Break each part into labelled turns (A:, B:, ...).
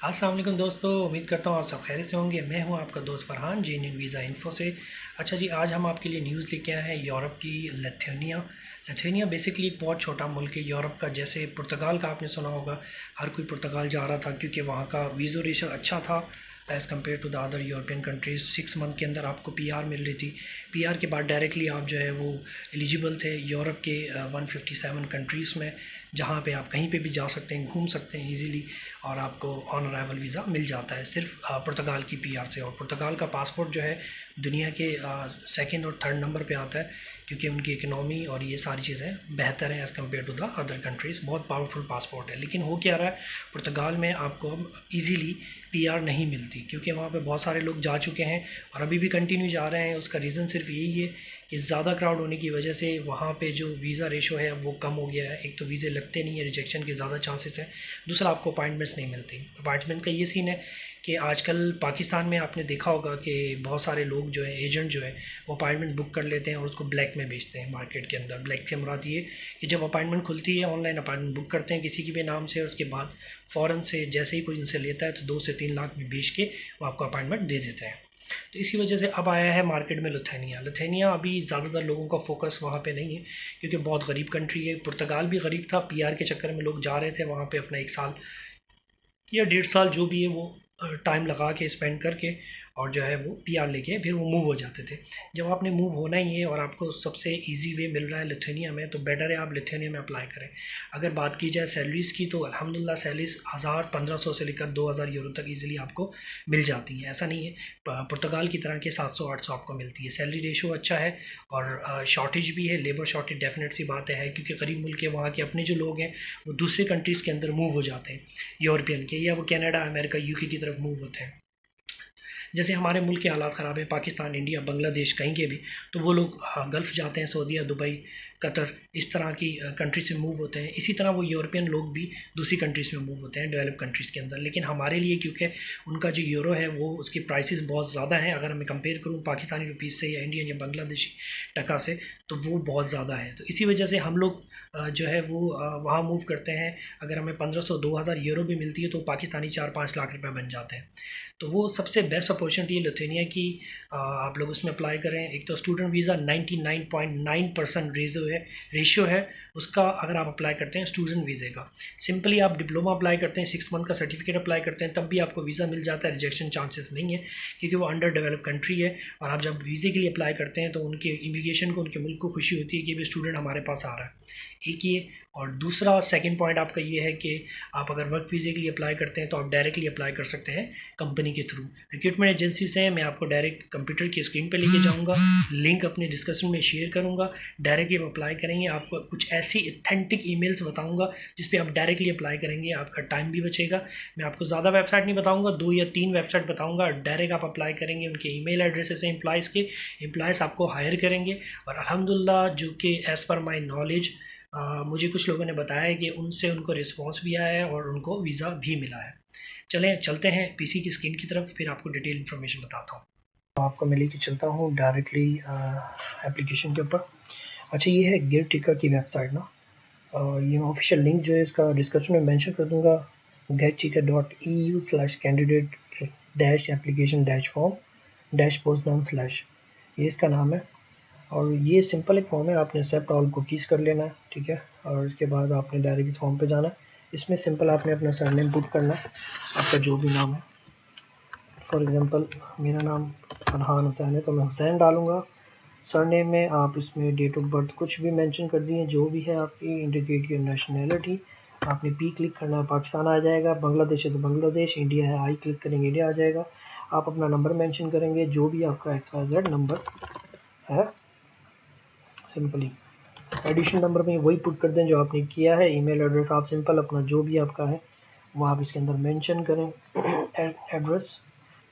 A: अस्सलाम वालेकुम दोस्तों, उम्मीद करता हूँ आप सब खैरियत से होंगे। मैं हूँ आपका दोस्त फरहान जी इन वीज़ा इन्फो से। अच्छा जी, आज हम आपके लिए न्यूज़ लेके आए हैं यूरोप की लिथुआनिया। लिथुआनिया बेसिकली एक बहुत छोटा मुल्क है यूरोप का। जैसे पुर्तगाल का आपने सुना होगा, हर कोई पुर्तगाल जा रहा था क्योंकि वहाँ का वीज़ो रेशो अच्छा था as compare to the other European countries. 6 month के अंदर आपको पीआर मिल रही थी। पीआर के बाद डायरेक्टली आप जो है वो एलिजिबल थे यूरोप के 157 कंट्रीज़ में, जहाँ पे आप कहीं पे भी जा सकते हैं, घूम सकते हैं इजीली, और आपको ऑन अराइवल वीज़ा मिल जाता है सिर्फ पुर्तगाल की पीआर से। और पुर्तगाल का पासपोर्ट जो है दुनिया के सेकंड और थर्ड नंबर पे आता है क्योंकि उनकी इकनॉमी और ये सारी चीज़ें बेहतर हैं as compare to the other countries. बहुत पावरफुल पासपोर्ट है। लेकिन हो क्या रहा है, पुर्तगाल में आपको अब ईजीली पीआर नहीं मिलती क्योंकि वहाँ पे बहुत सारे लोग जा चुके हैं और अभी भी कंटिन्यू जा रहे हैं। उसका रीज़न सिर्फ यही है कि ज़्यादा क्राउड होने की वजह से वहाँ पे जो वीज़ा रेशो है वो कम हो गया है। एक तो वीज़े लगते नहीं है, रिजेक्शन के ज़्यादा चांसेस हैं। दूसरा, आपको अपॉइंटमेंट्स नहीं मिलती। अपॉइंटमेंट का ये सीन है कि आजकल पाकिस्तान में आपने देखा होगा कि बहुत सारे लोग जो है, एजेंट जो है, वो अपॉइंटमेंट बुक कर लेते हैं और उसको ब्लैक में बेचते हैं मार्केट के अंदर। ब्लैक से मुराद ये कि जब अपॉइंटमेंट खुलती है, ऑनलाइन अपॉइंटमेंट बुक करते हैं किसी की भी नाम से, और उसके बाद फ़ौरन से जैसे ही कोई उनसे लेता है तो 2 से 3 लाख में बेच के वो आपको अपॉइंटमेंट दे देते हैं। तो इसी वजह से अब आया है मार्केट में लिथुआनिया। लिथुआनिया अभी ज़्यादातर लोगों का फोकस वहाँ पे नहीं है क्योंकि बहुत गरीब कंट्री है। पुर्तगाल भी गरीब था, पीआर के चक्कर में लोग जा रहे थे वहाँ पे अपना 1 साल या 1.5 साल जो भी है वो टाइम लगा के स्पेंड करके, और जो है वो पीआर लेके फिर वो मूव हो जाते थे। जब आपने मूव होना ही है और आपको सबसे इजी वे मिल रहा है लिथुआनिया में, तो बेटर है आप लिथुआनिया में अप्लाई करें। अगर बात की जाए सैलरीज़ की, तो अल्हम्दुलिल्लाह सैलरीज 1000-1500 से लेकर 2000 यूरो तक इजीली आपको मिल जाती हैं। ऐसा नहीं है पुर्तगाल की तरह के 700-800 आपको मिलती है। सैलरी रेशो अच्छा है और शॉर्टेज भी है, लेबर शॉर्टेज डेफिनेट सी बात है क्योंकि गरीब मुल्क है, वहाँ के अपने जो लोग हैं वो दूसरे कंट्रीज़ के अंदर मूव हो जाते हैं यूरोपियन के, या वो कनाडा, अमेरिका, यूके की तरफ मूव होते हैं। जैसे हमारे मुल्क के हालात ख़राब है, पाकिस्तान, इंडिया, बांग्लादेश, कहीं के भी, तो वो लोग गल्फ़ जाते हैं, सऊदीया, दुबई, कतर, इस तरह की कंट्री से मूव होते हैं। इसी तरह वो यूरोपियन लोग भी दूसरी कंट्रीज़ में मूव होते हैं, डेवलप कंट्रीज़ के अंदर। लेकिन हमारे लिए क्योंकि उनका जो यूरो है वो उसकी प्राइसेस बहुत ज़्यादा हैं, अगर मैं कंपेयर करूँ पाकिस्तानी रुपीज़ से या इंडियन या बांग्लादेशी टका से, तो वो बहुत ज़्यादा है। तो इसी वजह से हम लोग जो है वो वहाँ मूव करते हैं। अगर हमें 1500-2000 यूरो भी मिलती है तो पाकिस्तानी 4-5 लाख रुपए बन जाते हैं। तो वो सबसे बेस्ट अपॉर्चुनिटी है लिथुआनिया की। आप लोग उसमें अप्लाई करें। एक तो स्टूडेंट वीज़ा 99.9% रेशियो है उसका, अगर आप अप्लाई करते हैं स्टूडेंट वीज़े का। सिंपली आप डिप्लोमा अप्लाई करते हैं, 6 मंथ का सर्टिफिकेट अप्लाई करते हैं, तब भी आपको वीज़ा मिल जाता है। रिजेक्शन चांसेस नहीं है क्योंकि वो अंडर डेवलप कंट्री है। और आप जब वीज़े के लिए अप्लाई करते हैं तो उनके इमिग्रेशन को, उनके मुल्क को खुशी होती है कि भी स्टूडेंट हमारे पास आ रहा है। एक ये। और दूसरा सेकंड पॉइंट आपका ये है कि आप अगर वर्क वीज़े के लिए अप्लाई करते हैं तो आप डायरेक्टली अप्लाई कर सकते हैं कंपनी के थ्रू। रिक्रूटमेंट एजेंसी से मैं आपको डायरेक्ट कंप्यूटर की स्क्रीन पे लेके जाऊंगा, लिंक अपने डिस्कशन में शेयर करूंगा। डायरेक्टली आप अप्लाई करेंगे, आपको कुछ ऐसी ऑथेंटिक ईमेल्स बताऊंगा जिस पे आप डायरेक्टली अप्लाई करेंगे, आपका टाइम भी बचेगा। मैं आपको ज़्यादा वेबसाइट नहीं बताऊंगा, 2 या 3 वेबसाइट बताऊंगा। डायरेक्ट आप अप्लाई करेंगे, उनके ईमेल एड्रेसेस हैं एम्प्लॉयज़ के, एम्प्लॉयज़ आपको हायर करेंगे। और अल्हम्दुलिल्लाह जो कि एज़ पर माई नॉलेज मुझे कुछ लोगों ने बताया है कि उनसे उनको रिस्पॉन्स भी आया है और उनको वीज़ा भी मिला है। चलें चलते हैं पीसी की स्क्रीन की तरफ, फिर आपको डिटेल इन्फॉर्मेशन बताता हूँ। तो आपको मैं लेके चलता हूँ डायरेक्टली एप्लीकेशन के ऊपर। अच्छा, ये है गिरटिका की वेबसाइट ना, और ये ऑफिशियल लिंक जो है इसका डिस्क्रिप्शन में मेंशन कर दूंगा। gettika.eu/candidate-application-form-postdown/, ये इसका नाम है। और ये सिंपल एक फॉर्म है, आपने एक्सेप्ट ऑल कुकीज़ कर लेना है, ठीक है। और उसके बाद आपने डायरेक्ट इस फॉर्म पे जाना है। इसमें सिंपल आपने अपना सरनेम पुट करना है, आपका जो भी नाम है। फॉर एग्जांपल मेरा नाम फरहान हुसैन है तो मैं हुसैन डालूँगा। सरनेम में आप इसमें डेट ऑफ बर्थ कुछ भी मेंशन कर दिए, जो भी है आपकी। इंडिकेट योर नेशनैलिटी, आपने पी क्लिक करना है, पाकिस्तान आ जाएगा। बांग्लादेश है तो बांग्लादेश, इंडिया है आई क्लिक करेंगे, इंडिया आ जाएगा। आप अपना नंबर मेंशन करेंगे, जो भी आपका XYZ नंबर है, सिंपली एडिशन नंबर में वही पुट कर दें जो आपने किया है। ईमेल एड्रेस आप सिंपल अपना जो भी आपका है वो आप इसके अंदर मेंशन करें। एड्रेस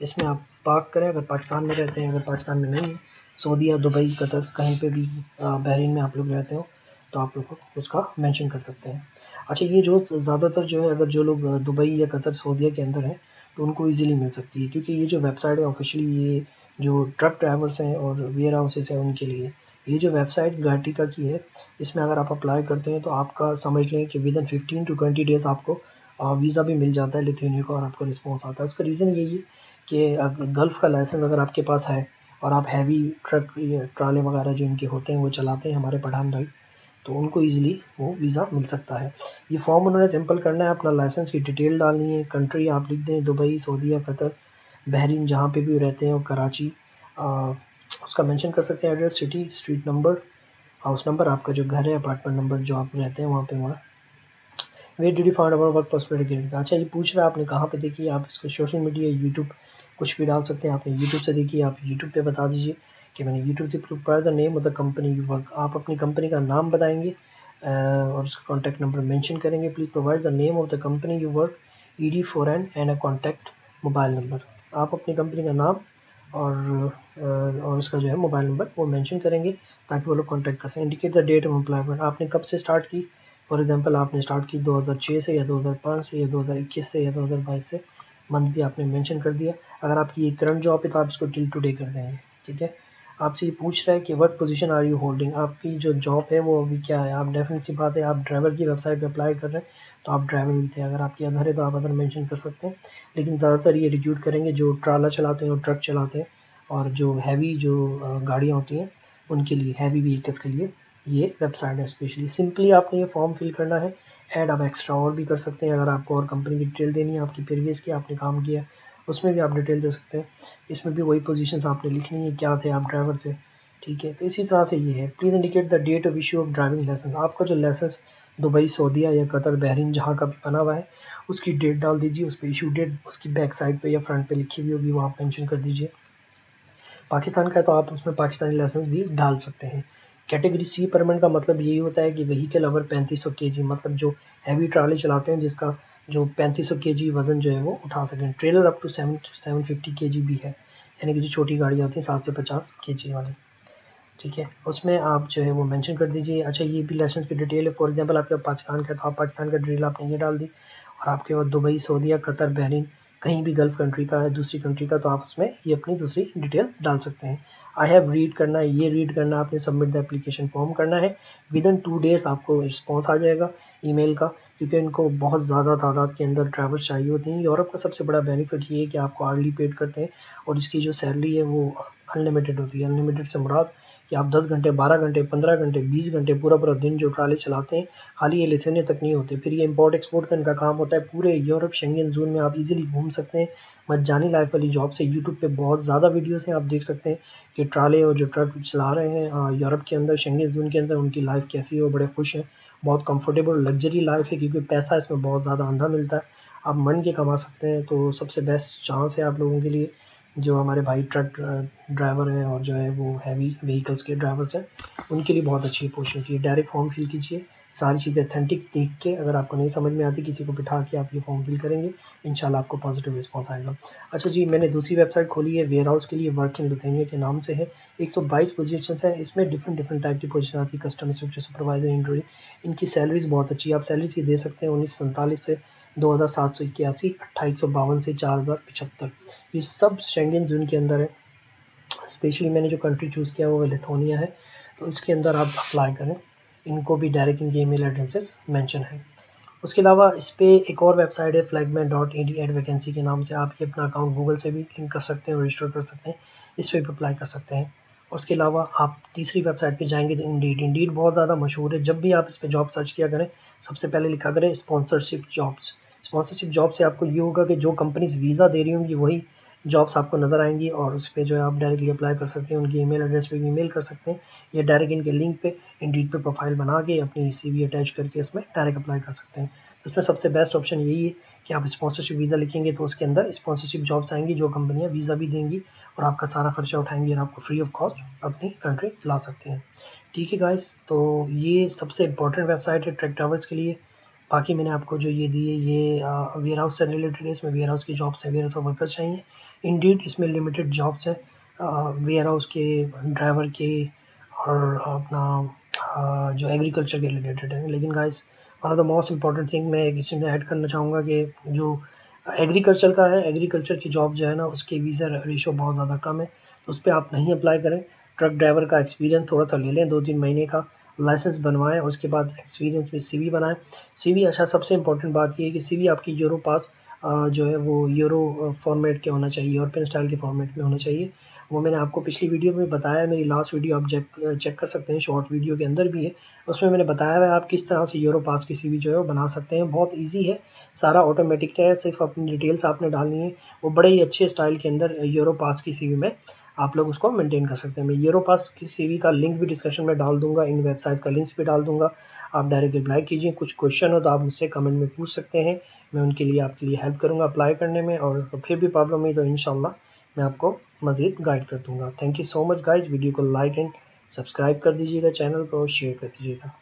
A: इसमें आप पाक करें, अगर पाकिस्तान में रहते हैं, अगर पाकिस्तान में नहीं है, सऊदी या दुबई, कतर, कहीं पे भी, बहरीन में आप लोग रहते हो तो आप लोग उसका मेंशन कर सकते हैं। अच्छा, ये जो ज़्यादातर जो है, अगर जो लोग दुबई या कतर, सऊदीया के अंदर हैं तो उनको ईज़िली मिल सकती है, क्योंकि ये जो वेबसाइट है ऑफ़िशियली ये जो ट्रक ड्राइवर्स हैं और वेयर हाउसेस हैं उनके लिए। ये जो वेबसाइट गार्टिका की है, इसमें अगर आप अप्लाई करते हैं तो आपका समझ लें कि विदिन 15 टू 20 डेज़ आपको वीज़ा भी मिल जाता है लिथुआनिया को और आपको रिस्पॉन्स आता है। उसका रीज़न यही है कि गल्फ़ का लाइसेंस अगर आपके पास है और आप हैवी ट्रक या ट्राले वगैरह जो इनके होते हैं वो चलाते हैं हमारे पठान भाई, तो उनको ईज़िली वो वीज़ा मिल सकता है। ये फॉर्म उन्होंने सिंपल करना है, अपना लाइसेंस की डिटेल डालनी है, कंट्री आप लिख दें दुबई, सऊदी या कतर, बहरीन जहाँ पे भी रहते हैं, और कराची उसका मेंशन कर सकते हैं, address, city, street number, house number, आपका जो घर है, अपार्टमेंट नंबर जो आप रहते हैं वहाँ पे वहाँ। Where did you find our work possibility? अच्छा, ये पूछ रहा है आपने कहाँ पे देखी है। आप इसको सोशल मीडिया, यूट्यूब कुछ भी डाल सकते हैं। आपने यूट्यूब से देखी है, आप यूट्यूब पे बता दीजिए कि मैंने यूट्यूब से। Provide the name of the company you work, आप अपनी कंपनी का नाम बताएंगे और उसका कॉन्टैक्ट नंबर मेंशन करेंगे। Please provide the name of the company you work, ED foreign and a contact mobile number. आप अपनी कंपनी का नाम और उसका जो है मोबाइल नंबर वो मेंशन करेंगे ताकि वो लोग कॉन्टैक्ट कर सकें। Indicate the date of employment, आपने कब से स्टार्ट की। फॉर एग्जांपल आपने स्टार्ट की 2006 से या 2005 से या 2021 से या 2022 से, मंथ भी आपने मेंशन कर दिया। अगर आपकी ये करंट जॉब है तो आप इसको टिल टुडे कर देंगे, ठीक है। आपसे ये पूछ रहा है कि what position are you holding, आपकी जो जॉब है वो अभी क्या है। आप डेफिनेट सी बात है, आप ड्राइवर की वेबसाइट पे अप्लाई कर रहे हैं तो आप ड्राइवर भी थे। अगर आपकी अदर है तो आप अदर मेंशन कर सकते हैं, लेकिन ज़्यादातर ये रिक्रूट करेंगे जो ट्राला चलाते हैं और ट्रक चलाते हैं और जो हैवी जो गाड़ियाँ होती हैं उनके लिए, हैवी व्हीकल्स के लिए ये वेबसाइट है स्पेशली। सिंपली आपने ये फॉर्म फिल करना है। ऐड आप एक्स्ट्रा और भी कर सकते हैं, अगर आपको और कंपनी की डिटेल देनी है, आपकी प्रीवियस की आपने काम किया उसमें भी आप डिटेल दे सकते हैं। इसमें भी वही पोजीशंस आपने लिखनी है, क्या थे, आप ड्राइवर थे, ठीक है। तो इसी तरह से ये है। Please indicate the date of issue of driving licence, आपका जो लाइसेंस दुबई, सऊदीया या कतर, बहरीन जहाँ का भी बना हुआ है उसकी डेट डाल दीजिए। उस पर इशू डेट उसकी बैक साइड पे या फ्रंट पे लिखी हुई होगी वो आप मेंशन कर दीजिए। पाकिस्तान का है तो आप उसमें पाकिस्तानी लाइसेंस भी डाल सकते हैं। कैटेगरी सी परमिट का मतलब यही होता है कि व्हीकल ओवर 3500 kg, मतलब जो हैवी ट्राली चलाते हैं जिसका जो 3500 kg वजन जो है वो उठा सकें। ट्रेलर अप टू 750 kg भी है, यानी कि जो छोटी गाड़ी होती है 750 kg वाली, ठीक है। उसमें आप जो है वो मेंशन कर दीजिए। अच्छा, ये भी लाइसेंस की डिटेल है। फॉर एग्जांपल आपके पाकिस्तान का है तो आप पाकिस्तान का डिटेल आपने ये डाल दी, और आपके पास दुबई, सऊदीया, कतर, बहरीन कहीं भी गल्फ़ कंट्री का है, दूसरी कंट्री का, तो आप उसमें ये अपनी दूसरी डिटेल डाल सकते हैं। आई हैव रीड करना है, ये रीड करना है आपने, सबमिट द एप्लीकेशन फॉर्म करना है। विदिन 2 डेज़ आपको रिस्पॉन्स आ जाएगा ईमेल का, क्योंकि इनको बहुत ज़्यादा तादाद के अंदर ड्राइवर्स चाहिए होते हैं। यूरोप का सबसे बड़ा बेनिफिट ये है कि आपको अर्ली पेड करते हैं और इसकी जो सैलरी है वो अनलिमिटेड होती है। अनलिमिटेड से मुराद कि आप 10 घंटे, 12 घंटे, 15 घंटे, 20 घंटे पूरा दिन जो ट्राली चलाते हैं, खाली ये लिथुआनिया तक नहीं होते। फिर ये इम्पोर्ट एक्सपोर्ट का इनका काम होता है। पूरे यूरोप शेंगन ज़ोन में आप इजीली घूम सकते हैं मज्जानी लाइफ वाली जॉब से। यूट्यूब पे बहुत ज़्यादा वीडियोस हैं, आप देख सकते हैं कि ट्राले और जो ट्रक चला रहे हैं यूरोप के अंदर, शेंगन ज़ोन के अंदर, उनकी लाइफ कैसी है, वो बड़े खुश हैं। बहुत कंफर्टेबल लग्जरी लाइफ है, क्योंकि पैसा इसमें बहुत ज़्यादा अंधा मिलता है, आप मन के कमा सकते हैं। तो सबसे बेस्ट चांस है आप लोगों के लिए, जो हमारे भाई ट्रक ड्राइवर हैं और जो है वो हैवी व्हीकल्स के ड्राइवर्स हैं, उनके लिए बहुत अच्छी अपॉर्चुनिटी है। डायरेक्ट फॉर्म फिल कीजिए, सारी चीज़ें अथेंटिक देख के, अगर आपको नहीं समझ में आती किसी को बिठा के आप ये फॉर्म फिल करेंगे, इंशाल्लाह आपको पॉजिटिव रिस्पॉन्स आएगा। अच्छा जी, मैंने दूसरी वेबसाइट खोली है वेयर हाउस के लिए, वर्क इन लिथुआनिया के नाम से है। 122 पोजीशन है, इसमें डिफरेंट टाइप की पोजीशन आती है, कस्टमर सर्विस सुपरवाइजर, इंटरव्यू। इनकी सैलरीज बहुत अच्छी है, आप सैलरी से दे सकते हैं 1947 से 2781, 2852 से 4075। ये सब शेंगन जोन के अंदर है। स्पेशली मैंने जो कंट्री चूज़ किया वो लिथुआनिया है, तो इसके अंदर आप अप्लाई करें। इनको भी डायरेक्ट इनके ईमेल एड्रेसेस मेंशन है। उसके अलावा इस पे एक और वेबसाइट है flagman.ed एड वैकेंसी के नाम से। आप ये अपना अकाउंट गूगल से भी लिंक कर सकते हैं, रजिस्टर कर सकते हैं, इस पे भी अप्लाई कर सकते हैं। उसके अलावा आप तीसरी वेबसाइट पे जाएंगे तो इंडीड बहुत ज़्यादा मशहूर है। जब भी आप इस पे जॉब सर्च किया करें, सबसे पहले लिखा करें स्पॉन्सरशिप जॉब्स। स्पॉन्सरशिप जॉब से आपको ये होगा कि जो कंपनीज वीज़ा दे रही होंगी वही जॉब्स आपको नज़र आएंगी, और उस पर जो है आप डायरेक्टली अप्लाई कर सकते हैं। उनकी ईमेल एड्रेस पे भी ईमेल कर सकते हैं, या डायरेक्ट इनके लिंक पे इंडीड पे प्रोफाइल बना के अपनी CV अटैच करके इसमें डायरेक्ट अप्लाई कर सकते हैं। तो इसमें सबसे बेस्ट ऑप्शन यही है कि आप स्पॉन्सरशिप वीज़ा लिखेंगे तो उसके अंदर स्पॉन्सरशिप जॉब्स आएंगी, जो कंपनियां वीज़ा भी देंगी और आपका सारा खर्चा उठाएंगी और आपको फ्री ऑफ कॉस्ट अपनी कंट्री ला सकते हैं। ठीक है गाइस, तो ये सबसे इंपॉर्टेंट वेबसाइट है ट्रक ड्राइवर्स के लिए। बाकी मैंने आपको जो ये दी है ये वेयर हाउस से रिलेटेड है, इसमें वेयर हाउस की जॉब्स है, वेयर हाउस वर्कर्स चाहिए। इंडीड इसमें लिमिटेड जॉब्स है वेयर हाउस के, ड्राइवर के, और अपना जो एग्रीकल्चर के रिलेटेड है। लेकिन guys, one of the most important thing मैं इसमें ऐड करना चाहूँगा कि जो एग्रीकल्चर का है, एग्रीकल्चर की जॉब जो है ना उसके वीज़ा रेशो बहुत ज़्यादा कम है, तो उस पर आप नहीं अप्लाई करें। ट्रक ड्राइवर का एक्सपीरियंस थोड़ा सा ले लें, 2-3 महीने का, लाइसेंस बनवाएं, उसके बाद एक्सपीरियंस में CV बनाएं। CV अच्छा, सबसे इंपॉर्टेंट बात ये है कि CV आपकी यूरो पास जो है वो यूरो फॉर्मेट के होना चाहिए, यूरोपियन स्टाइल के फॉर्मेट में होना चाहिए। वो मैंने आपको पिछली वीडियो में बताया, मेरी लास्ट वीडियो आप चेक कर सकते हैं, शॉर्ट वीडियो के अंदर भी है, उसमें मैंने बताया है आप किस तरह से यूरो पास की CV जो है वो बना सकते हैं। बहुत ईजी है, सारा ऑटोमेटिक है, सिर्फ अपनी डिटेल्स आपने डालनी है। वो बड़े ही अच्छे स्टाइल के अंदर यूरो पास की CV में आप लोग उसको मेंटेन कर सकते हैं। मैं यूरो पास की CV का लिंक भी डिस्क्रिप्शन में डाल दूंगा, इन वेबसाइट का लिंक्स भी डाल दूंगा, आप डायरेक्ट रिप्लाई कीजिए। कुछ क्वेश्चन हो तो आप मुझसे कमेंट में पूछ सकते हैं, मैं उनके लिए आपके लिए हेल्प करूंगा अप्लाई करने में, और फिर भी प्रॉब्लम हुई तो इंशाल्लाह मैं आपको मज़ीद गाइड कर दूंगा। Thank you so much guys, video को लाइक एंड सब्सक्राइब कर दीजिएगा, चैनल को शेयर कर दीजिएगा।